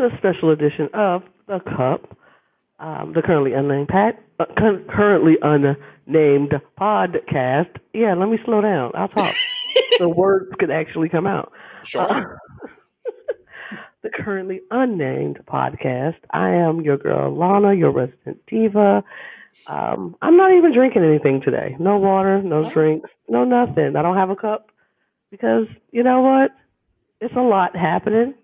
another special edition of The Cup, the currently unnamed podcast. Yeah, let me slow down. I'll talk. The words could actually come out. Uh, Sure. the currently unnamed podcast. I am your girl Lana, your resident diva. I'm not even drinking anything today. No water, no Oh, drinks, no nothing. I don't have a cup because you know what? It's a lot happening,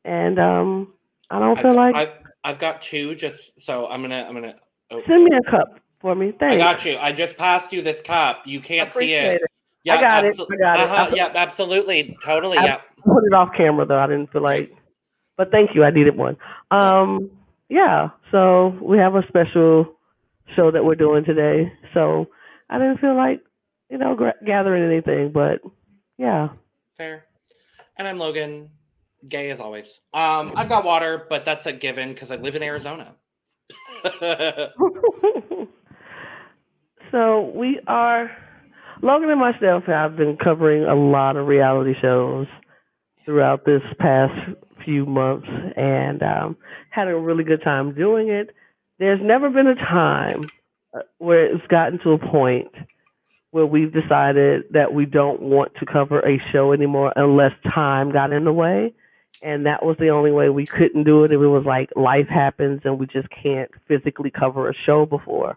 and I don't I've feel got like I've got two. Just so I'm gonna. Oh, send me a cup for me. I Thanks. got you. I just passed you this cup. You I can't see appreciate it. it. I Yeah, got it. I absolutely. got Uh it. huh. Yeah, absolutely. Totally. I Yeah. put it off camera though. I didn't feel Great. like, but thank you. I needed one. Yeah. Yeah. So we have a special show that we're doing today. So I didn't feel like, gathering anything, but yeah. Fair. And I'm Logan. Gay as always. I've got water, but that's a given because I live in Arizona. So we are Logan and myself have been covering a lot of reality shows throughout this past few months and had a really good time doing it. There's never been a time where it's gotten to a point where we've decided that we don't want to cover a show anymore unless time got in the way. And that was the only way we couldn't do it. If it was like life happens and we just can't physically cover a show before.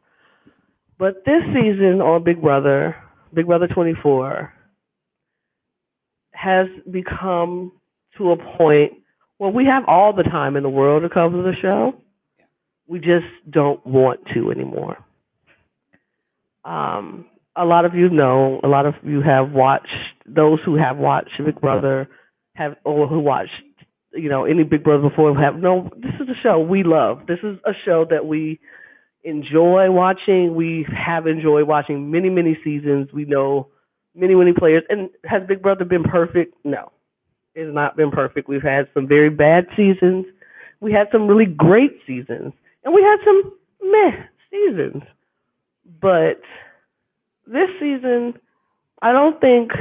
But this season on Big Brother 24, has become to a point where we have all the time in the world to cover the show. We just don't want to anymore. A lot of you know, a lot of you have watched, those who have watched Big Brother have, or who watched, any Big Brother before have no, this is a show we love. This is a show that we enjoy watching. We have enjoyed watching many, many seasons. We know many, many players. And has Big Brother been perfect? No, it has not been perfect. We've had some very bad seasons. We had some really great seasons. And we had some meh seasons. But this season, I don't think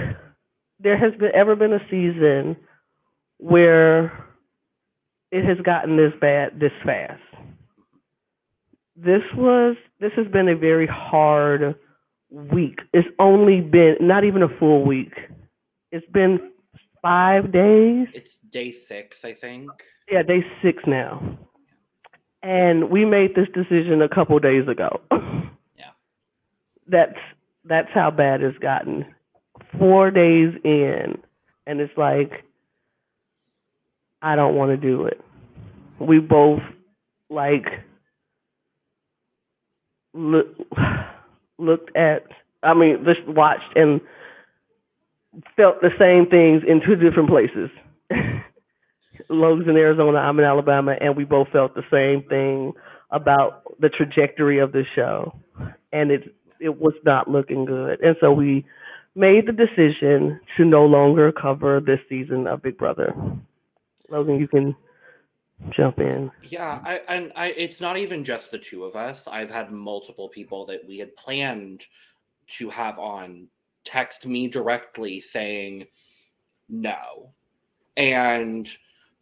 there has ever been a season where it has gotten this bad this fast. This has been a very hard week. It's only been not even a full week. It's been 5 days. It's day 6, I think. Yeah, day 6 now. And we made this decision a couple days ago. Yeah. that's that's how bad it's gotten. 4 days in, and it's like I don't want to do it. We both like look, looked at. I mean, just watched and felt the same things in two different places. Logan's in Arizona, I'm in Alabama, and we both felt the same thing about the trajectory of the show, and it was not looking good. And so we made the decision to no longer cover this season of Big Brother. Logan, you can jump in. Yeah, it's not even just the two of us. I've had multiple people that we had planned to have on text me directly saying no. And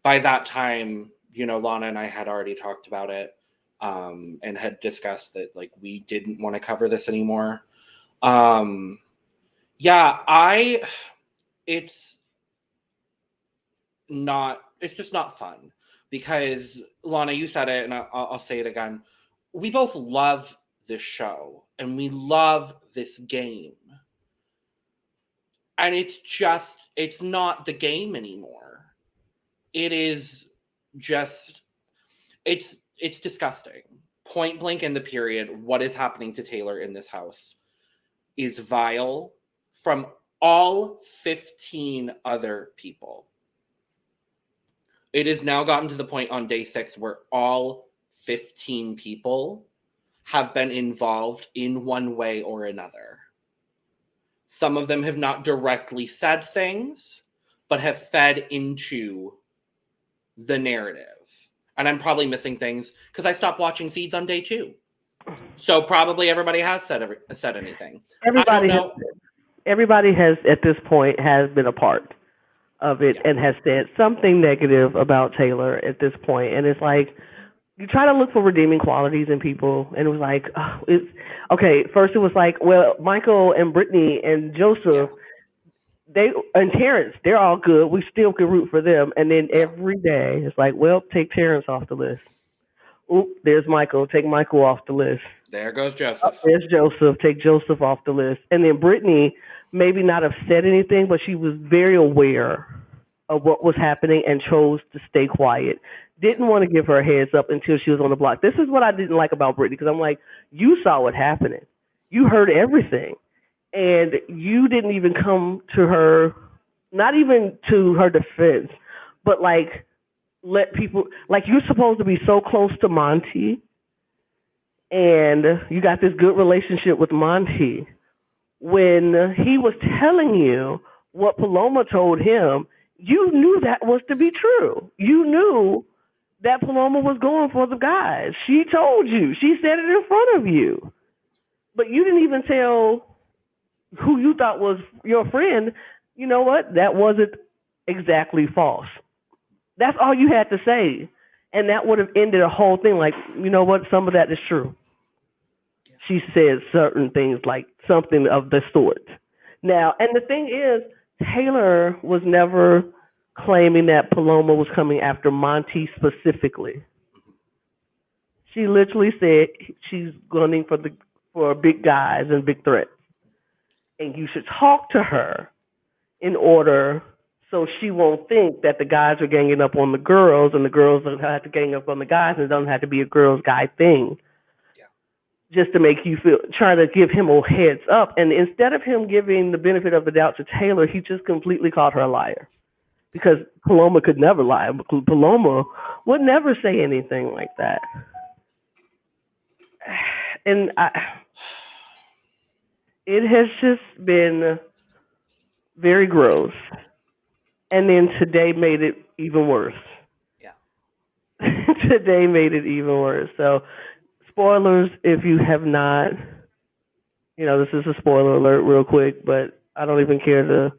by that time, Lana and I had already talked about it, and had discussed that like we didn't want to cover this anymore. Yeah, it's it's just not fun because Lana, you said it, and I'll say it again. We both love this show and we love this game, and it's not the game anymore. It is just it's disgusting. Point blank in the period, what is happening to Taylor in this house is vile from all 15 other people. It has now gotten to the point on day 6 where all 15 people have been involved in one way or another. Some of them have not directly said things, but have fed into the narrative. And I'm probably missing things because I stopped watching feeds on day 2. So probably everybody has said anything. I don't Everybody has know. everybody has at this point has been a part. of it Yeah. and has said something negative about Taylor at this point, and it's like you try to look for redeeming qualities in people, and it was like, it's okay. First, it was like, well, Michael and Brittany and Yeah. Joseph, they and Terrence, they're all good. We still can root for them. And then Yeah. every day, it's like, well, take Terrence off the list. Oop, there's Michael. Take Michael off the list. There goes Oh, Joseph. there's Joseph. Take Joseph off the list. And then Brittany, maybe not have said anything, but she was very aware of what was happening and chose to stay quiet. Yeah. Didn't want to give her a heads up until she was on the block. This is what I didn't like about Brittany because I'm like, you saw what happening. You heard everything. And you didn't even come to her, not even to her defense, but like let people, like you're supposed to be so close to Monty and you got this good relationship with Monty, when he was telling you what Paloma told him, you knew that was to be true. You knew that Paloma was going for the guys. She told you. She said it in front of you. But you didn't even tell who you thought was your friend. You know what? That wasn't exactly false. That's all you had to say. And that would have ended a whole thing like, you know what? Some of that is true. Yeah. She said certain things like something of the sort. Now, and the thing is, Taylor was never claiming that Paloma was coming after Monty specifically. Mhm. She literally said she's gunning for big guys and big threats, and you should talk to her in order so she won't think that the guys are ganging up on the girls and the girls don't have to gang up on the guys and it doesn't have to be a girls guy thing Yeah. just to make you feel, trying to give him a heads up. And instead of him giving the benefit of the doubt to Taylor, he just completely called her a liar Yeah. because Paloma could never lie. Paloma would never say anything like that. And it has just been very gross. And then today made it even worse. Yeah. Today made it even worse. So, spoilers if you have not, this is a spoiler alert real quick, but I don't even care to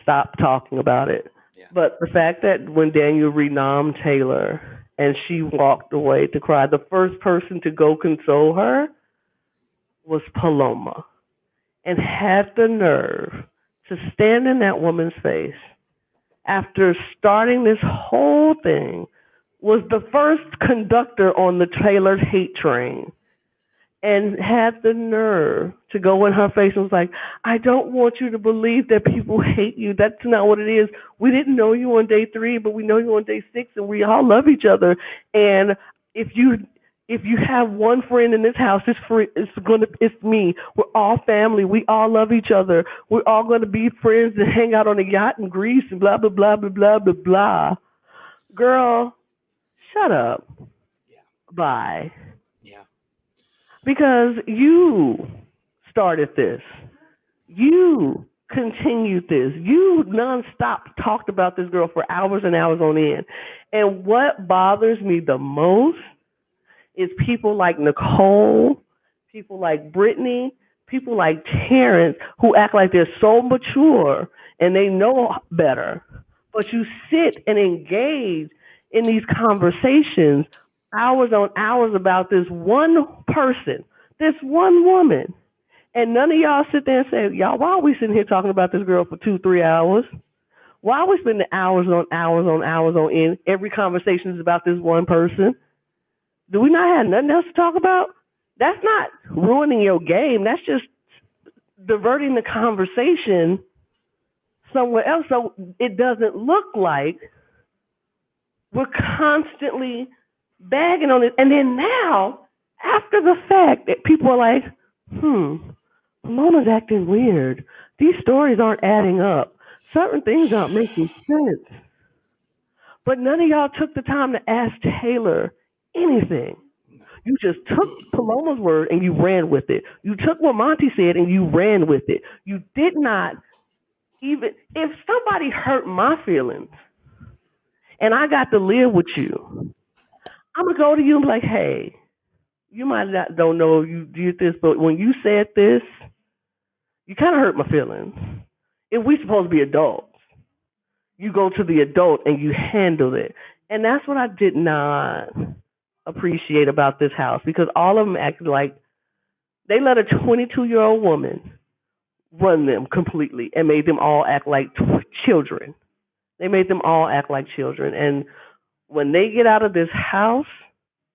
stop talking about it. Yeah. But the fact that when Daniel renommed Taylor and she walked away to cry, the first person to go console her was Paloma and had the nerve to stand in that woman's face after starting this whole thing, was the first conductor on the Taylor hate train and had the nerve to go in her face and was like, I don't want you to believe that people hate you. That's not what it is. We didn't know you on day 3, but we know you on day 6 and we all love each other. And if you have one friend in this house, it's me. We're all family. We all love each other. We're all gonna be friends and hang out on a yacht in Greece and blah blah blah blah blah blah blah. Girl, shut up. Yeah. Bye. Yeah. Because you started this. You continued this. You nonstop talked about this girl for hours and hours on end. And what bothers me the most is people like Nicole, people like Brittany, people like Terrence who act like they're so mature and they know better. But you sit and engage in these conversations hours on hours about this one person, this one woman. And none of y'all sit there and say, y'all, why are we sitting here talking about this girl for 2, 3 hours? Why are we spending hours on hours on hours on end? Every conversation is about this one person. Do we not have nothing else to talk about? That's not ruining your game. That's just diverting the conversation somewhere else so it doesn't look like we're constantly bagging on it. And then now, after the fact, that people are like, Mama's acting weird. These stories aren't adding up. Certain things aren't making sense. But none of y'all took the time to ask Taylor anything. No. You just took Paloma's word and you ran with it. You took what Monty said and you ran with it. You did not even, if somebody hurt my feelings and I got to live with you, I'm going to go to you and be like, hey, you might not don't know you did this, but when you said this, you kind of hurt my feelings. If we supposed to be adults, You go to the adult and you handle it. And that's what I did not appreciate about this house because all of them acted like they let a 22-year-old woman run them completely and made them all act like children. They made them all act like children. And when they get out of this house,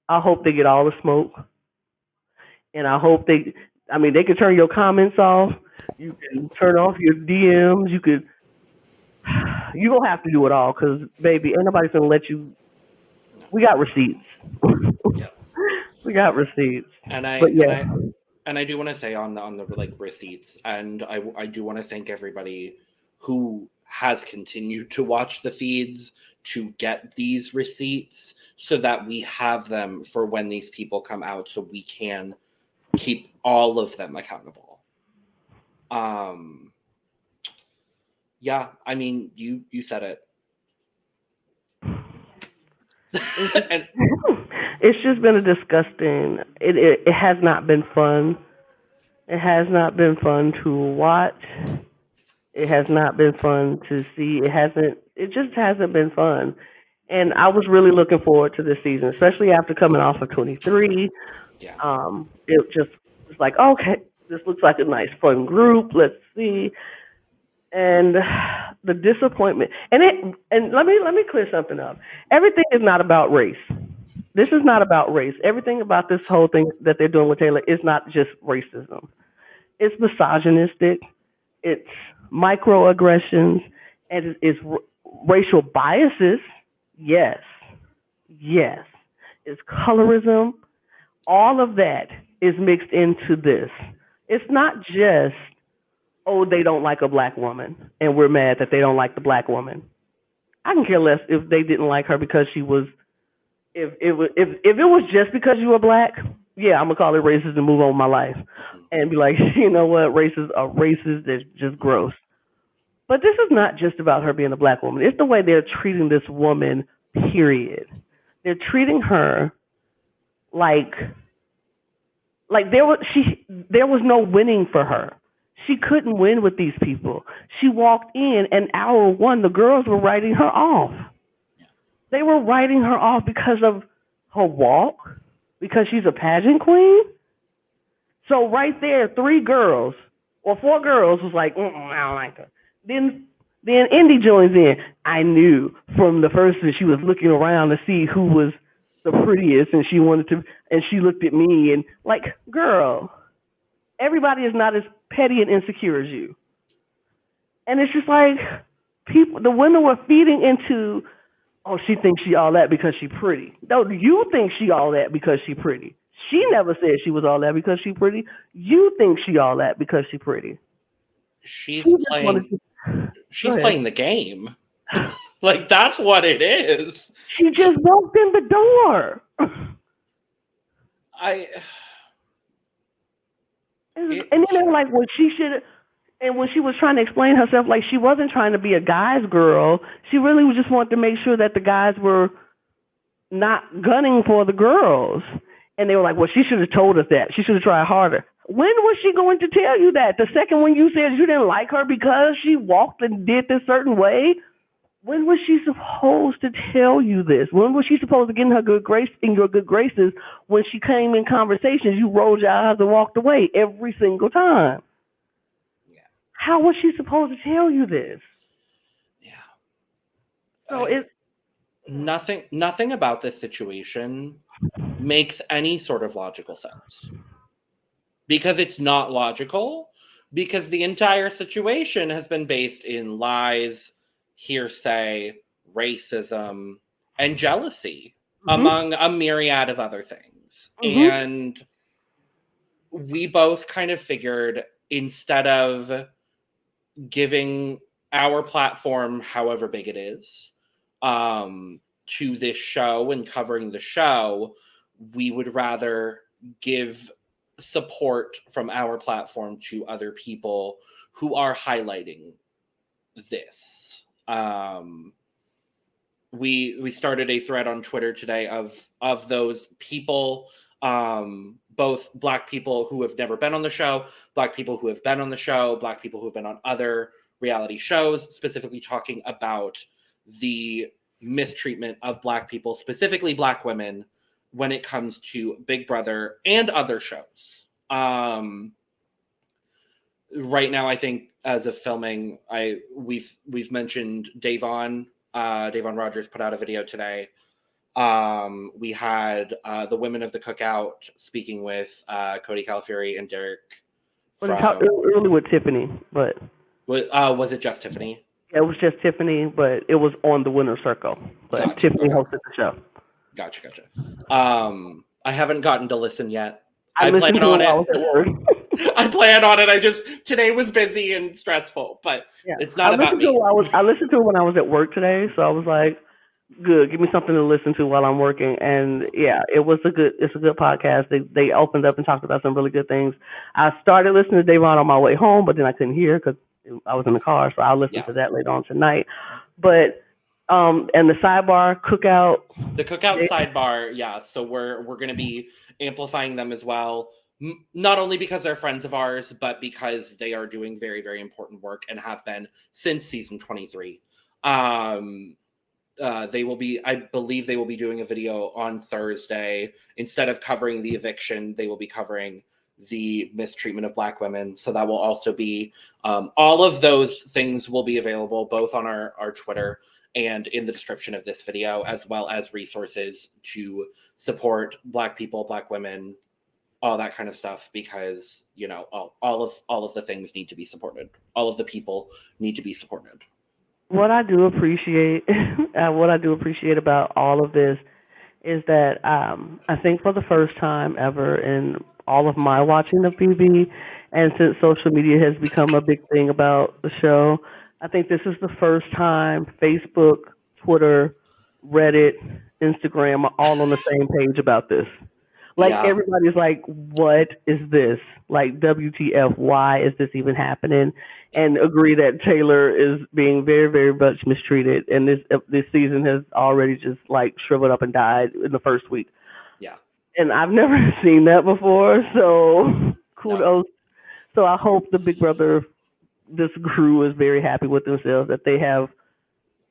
I hope they get all the smoke. And I hope I mean, they can turn your comments off. You can turn off your DMs. You don't have to do it all because, baby, ain't nobody's going to let you. No. We got receipts. Yeah. We got receipts. And But I and yeah, I and I do want to say on the like receipts, and I do want to thank everybody who has continued to watch the feeds to get these receipts so that we have them for when these people come out so we can keep all of them accountable. Um yeah, I mean you said it. it's just, And it's just been a disgusting. It has not been fun. It has not been fun to watch. It has not been fun to see. It hasn't. It just hasn't been fun. And I was really looking forward to this season, especially after coming off of 23. yeah. It just was like, okay, this looks like a nice, fun group. Let's see. And the disappointment. And let me clear something up. Everything is not about race. This is not about race. Everything about this whole thing that they're doing with Taylor is not just racism. It's misogynistic. It's microaggressions, and it's racial biases. Yes, yes. It's colorism. All of that is mixed into this. It's not just, oh, they don't like a black woman, and we're mad that they don't like the black woman. I can care less if they didn't like her because she was. If it was just because you were black, yeah, I'm gonna call it racist and move on with my life, Mhm. and be like, you know what, racists are racist. They're just gross. But this is not just about her being a black woman. It's the way they're treating this woman. Period. They're treating her like there was no winning for her. She couldn't win with these people. She walked in and hour one, the girls were writing her off. Yeah. They were writing her off because of her walk, because she's a pageant queen. So right there, three girls or four girls was like, I don't like her. Then Indy joins in. I knew from the first that she was looking around to see who was the prettiest, and she wanted to, and she looked at me and like, girl, everybody is not as petty and insecure as you. And it's just like people, the women were feeding into, oh, she thinks she all that because she pretty. No, you think she all that because she pretty. She never said she was all that because she pretty. You think she all that because she pretty. She She's just wanted playing to go she's ahead. playing the game. Like that's what it is. She just walked in the door. I And it then they were like, well, she should. And when she was trying to explain herself, like she wasn't trying to be a guy's girl. She really just wanted to make sure that the guys were not gunning for the girls. And they were like, well, she should have told us that. She should have tried harder. When was she going to tell you that? The second when you said you didn't like her because she walked and did this certain way? When was she supposed to tell you this? When was she supposed to get in her good grace in your good graces when she came in conversations? You rolled your eyes and walked away every single time. yeah. How was she supposed to tell you this? Yeah. So I it nothing about this situation makes any sort of logical sense. Because it's not logical, because the entire situation has been based in lies, hearsay, racism, and jealousy, mhm among a myriad of other things. mhm And we both kind of figured instead of giving our platform, however big it is, to this show and covering the show, we would rather give support from our platform to other people who are highlighting this. We started a thread on Twitter today of those people, both Black people who have never been on the show, Black people who have been on the show, Black people who have been on other reality shows, specifically talking about the mistreatment of Black people, specifically Black women, when it comes to Big Brother and other shows. Right now, I think as of filming, we've mentioned Davon. Davon Rogers put out a video today. We had the women of the Cookout speaking with Cody Calafieri and Derek. Well, they talked earlier with Tiffany, but was it just Tiffany? yeah, it was just Tiffany, but it was on the winner's circle. But Gotcha, Tiffany okay. hosted the show. Gotcha. I haven't gotten to listen yet. I listened to it while I was at work. I plan on it. Today was busy and stressful, but yeah, it's not about me. I listened to it when I was at work today, so I was like, good, give me something to listen to while I'm working. And yeah, it's a good podcast. They opened up and talked about some really good things. I started listening to Davon on my way home, but then I couldn't hear because I was in the car, so I'll listen to that later on tonight. But and the sidebar cookout. The cookout sidebar, yeah. So we're going to be amplifying them as well. Not only because they're friends of ours, but because they are doing very, very important work and have been since season 23. They will be, I believe they will be doing a video on Thursday. Instead of covering the eviction, they will be covering the mistreatment of Black women. So that will also be, all of those things will be available both on our Twitter and in the description of this video, as well as resources to support Black people, Black women, all that kind of stuff, because, you know, all of the things need to be supported. All of the people need to be supported. What I do appreciate, about all of this is that I think for the first time ever in all of my watching of BB, and since social media has become a big thing about the show, I think this is the first time Facebook, Twitter, Reddit, Instagram are all on the same page about this. Like, everybody's like, what is this? Like, WTF, why is this even happening? And agree that Taylor is being very, very much mistreated. And this season has already just, like, shriveled up and died in the first week. Yeah. And I've never seen that before, so kudos. No. So I hope the Big Brother, this crew is very happy with themselves, that they have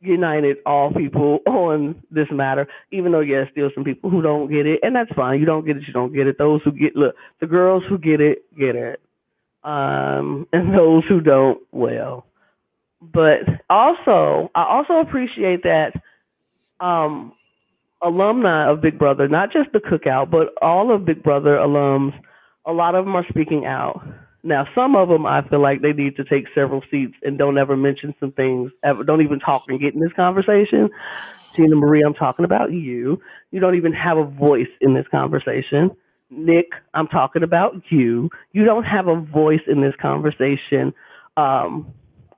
united all people on this matter, even though, yes, still some people who don't get it, and that's fine. You don't get it, you don't get it. Those who get, look, the girls who get it, get it. And those who don't, well. But also, I also appreciate that alumni of Big Brother, not just the Cookout, but all of Big Brother alums, a lot of them are speaking out. Now, some of them, I feel like they need to take several seats and don't ever mention some things, don't even talk and get in this conversation. Tina Marie, I'm talking about you. You don't even have a voice in this conversation. Nick, I'm talking about you. You don't have a voice in this conversation. All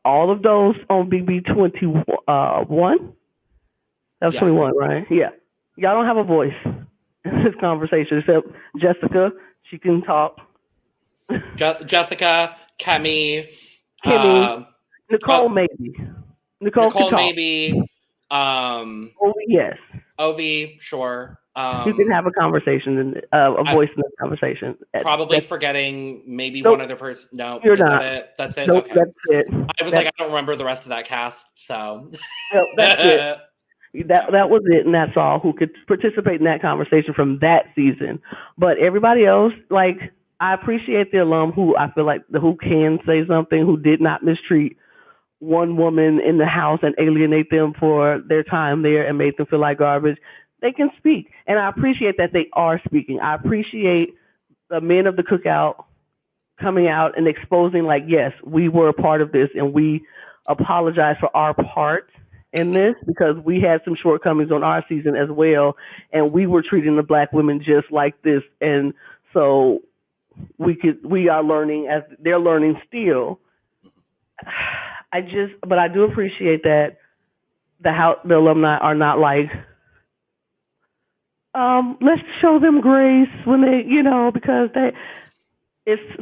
of those on BB21, that was 21, right? Yeah. Y'all don't have a voice in this conversation except Jessica. She can talk. Jessica, Kimmy, Nicole, maybe. Nicole maybe. Ovi, yes. Ovi, sure. You can have a conversation and a voice in the conversation. Probably forgetting maybe one other person. No, you're not. That it? That's it. Nope, okay. That's it. I was like, I don't remember the rest of that cast, so. Nope, that's it. That was it, and that's all who could participate in that conversation from that season. But everybody else, like, I appreciate the alum who I feel like who can say something, who did not mistreat one woman in the house and alienate them for their time there and make them feel like garbage. They can speak, and I appreciate that they are speaking. I appreciate the men of the Cookout coming out and exposing, like, yes, we were a part of this, and we apologize for our part in this because we had some shortcomings on our season as well, and we were treating the Black women just like this, and so we are learning as they're learning still. But I do appreciate that the alumni are not like, let's show them grace when they, because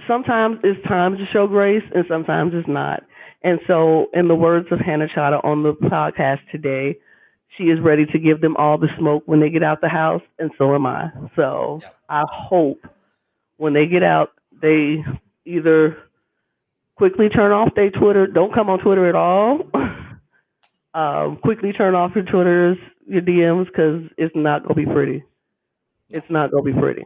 sometimes it's time to show grace and sometimes it's not. And so, in the words of Hannah Chada on the podcast today, she is ready to give them all the smoke when they get out the house, and so am I. So I hope when they get out, they either quickly turn off their Twitter, don't come on Twitter at all, Quickly turn off your Twitters, your DMs, because it's not gonna be pretty. No, It's not gonna be pretty.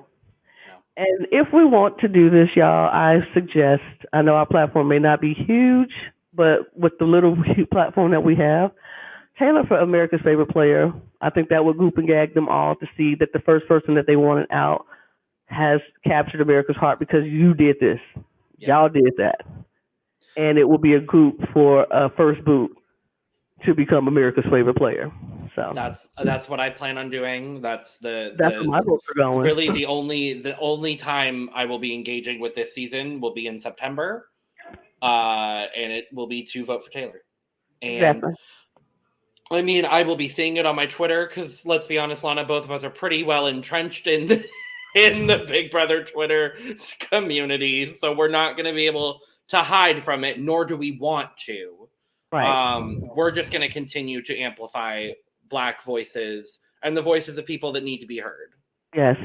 no. And if we want to do this, y'all, I suggest. I know our platform may not be huge, but with the little platform that we have, Taylor for America's Favorite Player. I think that would group and gag them all to see that the first person that they wanted out has captured America's heart because you did this. Yep. Y'all did that. And it will be a group for a first boot to become America's Favorite Player. So That's what I plan on doing. That's that's where my votes are going. really the only time I will be engaging with this season will be in September, and it will be to vote for Taylor. And Exactly. I mean, I will be seeing it on my Twitter because let's be honest, Lana, both of us are pretty well entrenched in in the Big Brother Twitter community, so we're not going to be able to hide from it, nor do we want to. Right. We're just going to continue to amplify Black voices and the voices of people that need to be heard. Yes.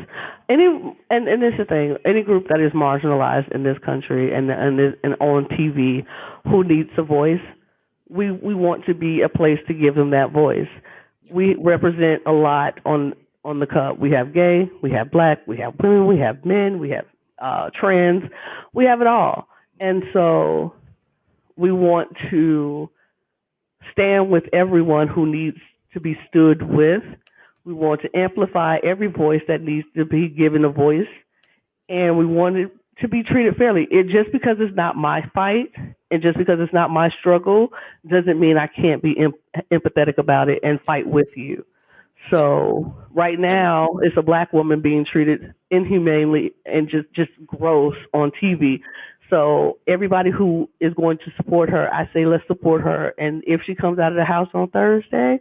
Any and this is the thing. Any group that is marginalized in this country and on TV who needs a voice, we want to be a place to give them that voice. Yeah. We represent a lot on the cup. We have gay, we have black, we have women, we have men, we have trans, we have it all. And so we want to stand with everyone who needs to be stood with. We want to amplify every voice that needs to be given a voice, and we want it to be treated fairly. It just because it's not my fight and just because it's not my struggle doesn't mean I can't be empathetic about it and fight with you. Yeah. So right And now, it's a black woman being treated inhumanely and just gross on TV. So everybody who is going to support her, I say let's support her. And if she comes out of the house on Thursday,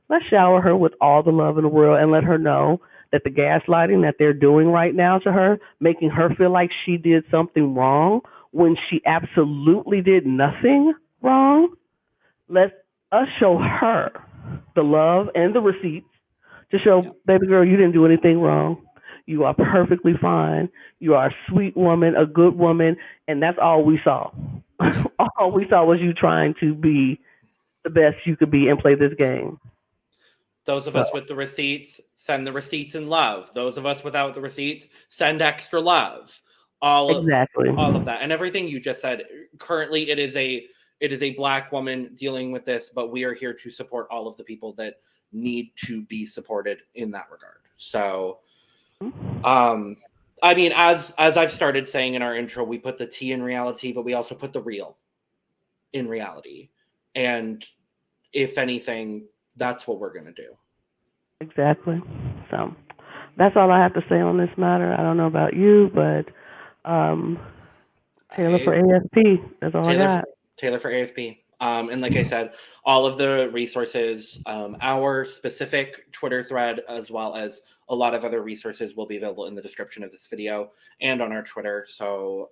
let's shower her with all the love in the world and let her know that the gaslighting that they're doing right now to her, making her feel like she did something wrong when she absolutely did nothing wrong, let us show her the love and the receipts to show, yeah. baby girl, you didn't do anything wrong. You are perfectly fine. You are a sweet woman, a good woman, and that's all we saw. Yeah. All we saw was you trying to be the best you could be and play this game. Those of So us with the receipts send the receipts in love. Those of us without the receipts send extra love. exactly. All of that and everything you just said. Currently, it is a Black woman dealing with this, but we are here to support all of the people that need to be supported in that regard. So, um, I mean, as I've started saying in our intro, we put the T in reality, but we also put the real in reality. And if anything, that's what we're gonna do. Exactly. So that's all I have to say on this matter. I don't know about you, but um, Taylor for I ASP. That's all I Taylor got. Taylor for AFP. And like I said, all of the resources, our specific Twitter thread, as well as a lot of other resources, will be available in the description of this video and on our Twitter. So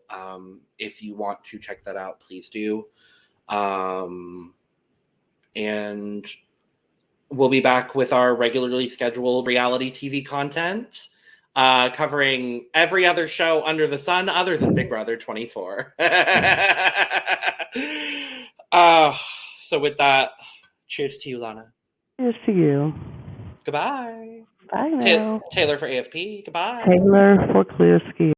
if you want to check that out, please do. Um, and we'll be back with our regularly scheduled reality TV content, covering every other show under the sun other than Big Brother 24. uh, so with that, cheers to you, Lana. Here's to you. Goodbye. Bye now. Taylor for AFP. Goodbye. Taylor for Clear Ski.